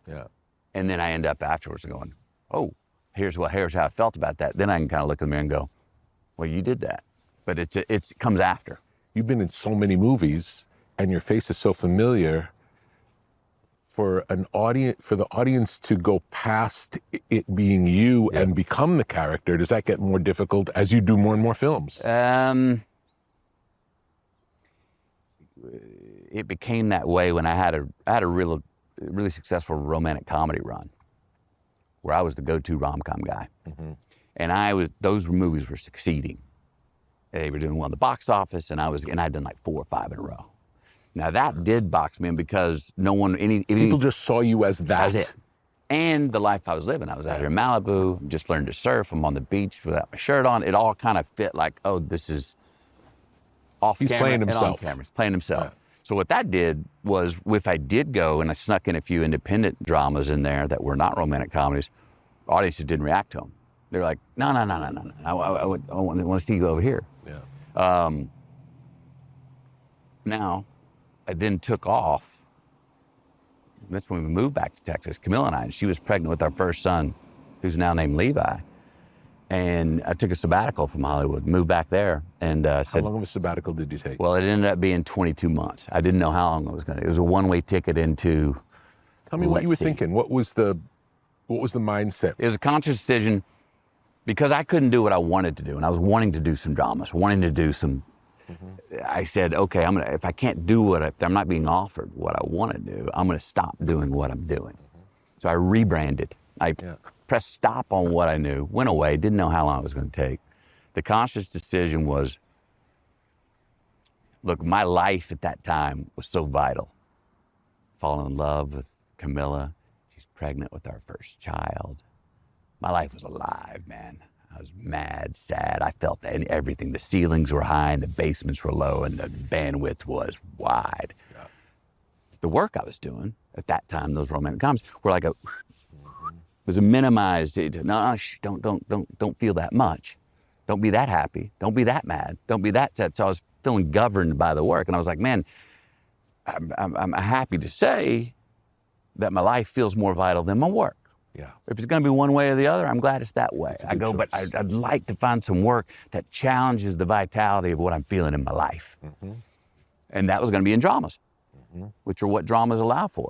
Yeah. And then I end up afterwards going, oh, here's how I felt about that. Then I can kind of look in the mirror and go, well, you did that. But it comes after. You've been in so many movies and your face is so familiar. For the audience to go past it being you and become the character, does that get more difficult as you do more and more films? It became that way when I had a really successful romantic comedy run, where I was the go-to rom-com guy, and those movies were succeeding. They were doing well in the box office, and I'd done like 4 or 5 in a row. Now that did box me in because people just saw you as that. That's it. And the life I was living. I was out here in Malibu, just learned to surf. I'm on the beach without my shirt on. It all kind of fit like, oh, this is off camera. He's playing himself. And on camera. He's playing himself. Yeah. So what that did was, if I did go and I snuck in a few independent dramas in there that were not romantic comedies, audiences didn't react to them. They're like, no. I want to see you over here. Yeah. Now, I then took off. That's when we moved back to Texas, Camilla and I, and she was pregnant with our first son, who's now named Levi. And I took a sabbatical from Hollywood, moved back there, and said... How long of a sabbatical did you take? Well, it ended up being 22 months. I didn't know how long it was going to... It was a one-way ticket into... Tell me what you were thinking. What was the mindset? It was a conscious decision because I couldn't do what I wanted to do, and I was wanting to do some dramas, wanting to do some... I said, okay, if I can't do if I'm not being offered what I want to do, I'm going to stop doing what I'm doing. So I rebranded. I pressed stop on what I knew, went away, didn't know how long it was going to take. The conscious decision was, look, my life at that time was so vital. Falling in love with Camilla. She's pregnant with our first child. My life was alive, man. I was mad, sad. I felt that in everything. The ceilings were high and the basements were low and the bandwidth was wide. Yeah. The work I was doing at that time, those romantic comedies, were like was a minimized. Don't feel that much. Don't be that happy. Don't be that mad. Don't be that sad. So I was feeling governed by the work, and I was like, man, I'm happy to say that my life feels more vital than my work. Yeah. If it's going to be one way or the other, I'm glad it's that way. I go, but I'd like to find some work that challenges the vitality of what I'm feeling in my life. And that was going to be in dramas, which are what dramas allow for.